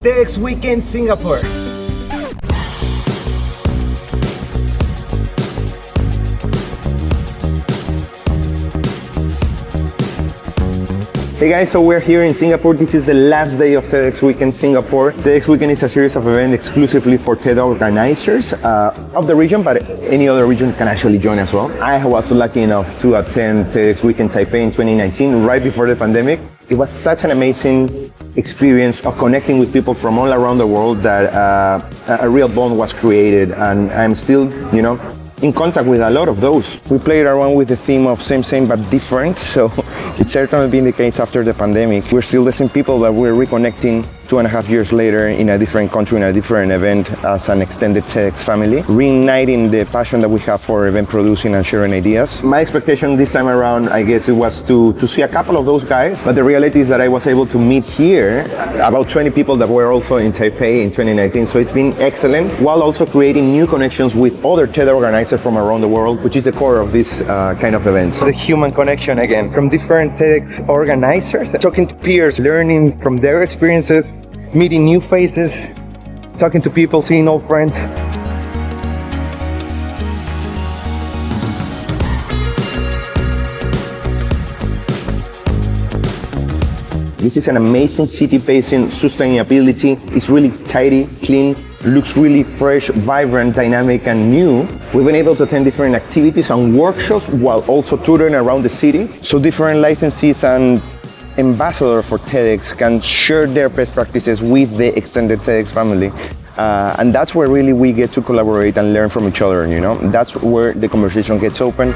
TEDxWeekend Singapore. Hey guys, so we're here in Singapore. This is the last day of TEDxWeekend Singapore. TEDxWeekend is a series of events exclusively for TED organizers of the region, but any other region can actually join as well. I was lucky enough to attend TEDxWeekend Taipei in 2019, right before the pandemic. It was such an amazing experience of connecting with people from all around the world that a real bond was created, and I'm still, in contact with a lot of those. We played around with the theme of same but different, so it's certainly been the case after the pandemic. We're still the same people, but we're reconnecting 2.5 years later in a different country, in a different event as an extended TEDx family, reigniting the passion that we have for event producing and sharing ideas. My expectation this time around, I guess, it was to see a couple of those guys, but the reality is that I was able to meet here about 20 people that were also in Taipei in 2019, so it's been excellent, while also creating new connections with other TED organizers from around the world, which is the core of this kind of events. The human connection again, from different TEDx organizers, talking to peers, learning from their experiences, meeting new faces, talking to people, seeing old friends. This is an amazing city based in sustainability. It's really tidy, clean, looks really fresh, vibrant, dynamic, and new. We've been able to attend different activities and workshops while also touring around the city. So different licensees and ambassadors for TEDx can share their best practices with the extended TEDx family. And that's where really we get to collaborate and learn from each other, That's where the conversation gets open.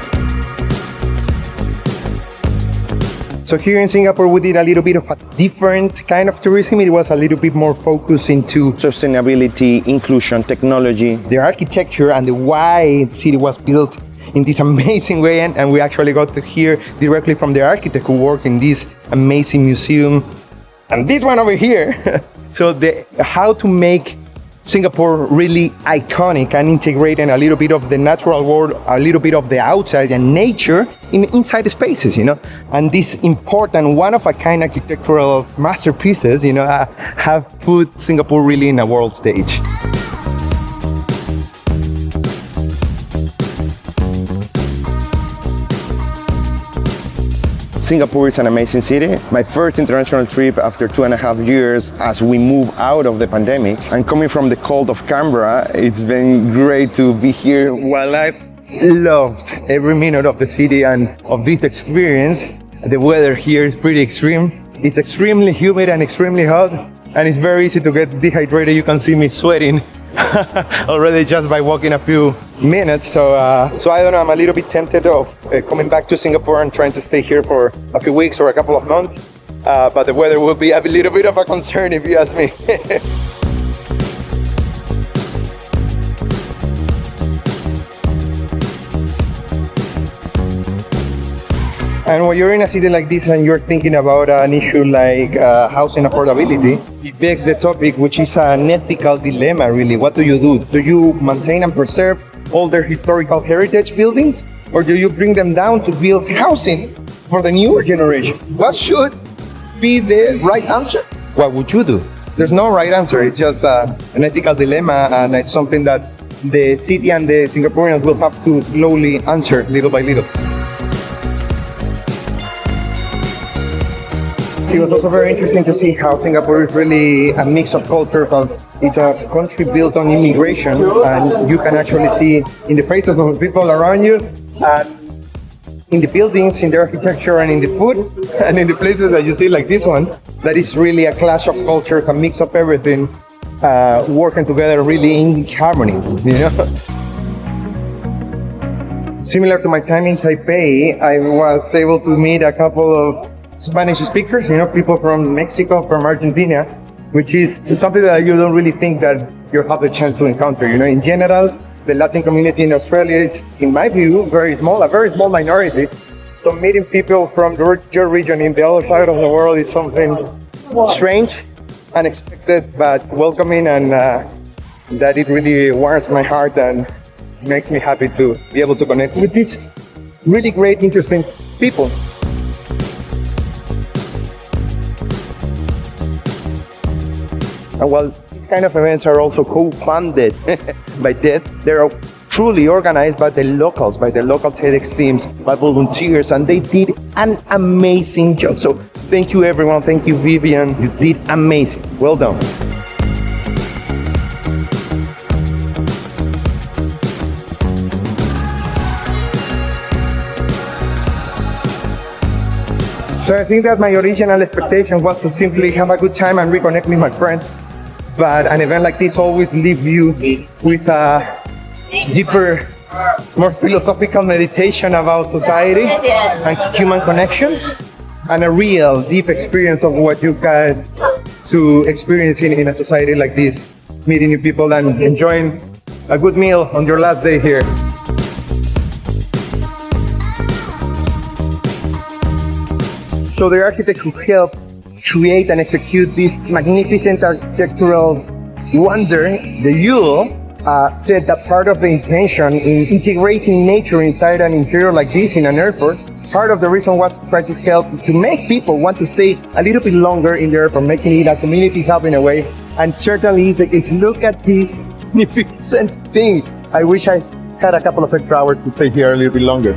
So here in Singapore, we did a little bit of a different kind of tourism. It was a little bit more focused into sustainability, inclusion, technology, the architecture, and the why the city was built in this amazing way. And we actually got to hear directly from the architect who worked in this amazing museum. And this one over here. So how to make Singapore really iconic and integrating a little bit of the natural world, a little bit of the outside and nature inside the spaces, And this important one-of-a-kind architectural masterpieces, have put Singapore really in a world stage. Singapore is an amazing city. My first international trip after 2.5 years as we move out of the pandemic. And coming from the cold of Canberra, it's been great to be here. While I've loved every minute of the city and of this experience, the weather here is pretty extreme. It's extremely humid and extremely hot, and it's very easy to get dehydrated. You can see me sweating already just by walking a few minutes. So I don't know, I'm a little bit tempted of coming back to Singapore and trying to stay here for a few weeks or a couple of months. But the weather will be a little bit of a concern if you ask me. And when you're in a city like this and you're thinking about an issue like housing affordability, it begs the topic, which is an ethical dilemma, really. What do you do? Do you maintain and preserve all their historical heritage buildings? Or do you bring them down to build housing for the newer generation? What should be the right answer? What would you do? There's no right answer. It's just an ethical dilemma, and it's something that the city and the Singaporeans will have to slowly answer little by little. It was also very interesting to see how Singapore is really a mix of cultures. It's a country built on immigration, and you can actually see in the faces of the people around you, and in the buildings, in the architecture, and in the food, and in the places that you see like this one, that is really a clash of cultures, a mix of everything, working together really in harmony, Similar to my time in Taipei, I was able to meet a couple of Spanish speakers, people from Mexico, from Argentina, which is something that you don't really think that you have the chance to encounter. In general, the Latin community in Australia is, in my view, a very small minority. So meeting people from your region in the other side of the world is something strange, unexpected, but welcoming, and that it really warms my heart and makes me happy to be able to connect with these really great, interesting people. And while these kind of events are also co-funded by TED, they're truly organized by the local TEDx teams, by volunteers, and they did an amazing job. So thank you everyone, thank you Vivian, you did amazing, well done. So I think that my original expectation was to simply have a good time and reconnect with my friends. But an event like this always leaves you with a deeper, more philosophical meditation about society and human connections, and a real deep experience of what you get to experience in a society like this, meeting new people and enjoying a good meal on your last day here. So the architect who helped create and execute this magnificent architectural wonder, the Yule, said that part of the intention in integrating nature inside an interior like this in an airport, part of the reason was to try to help to make people want to stay a little bit longer in the airport, making it a community hub in a way. And certainly is the case. Look at this magnificent thing. I wish I had a couple of extra hours to stay here a little bit longer.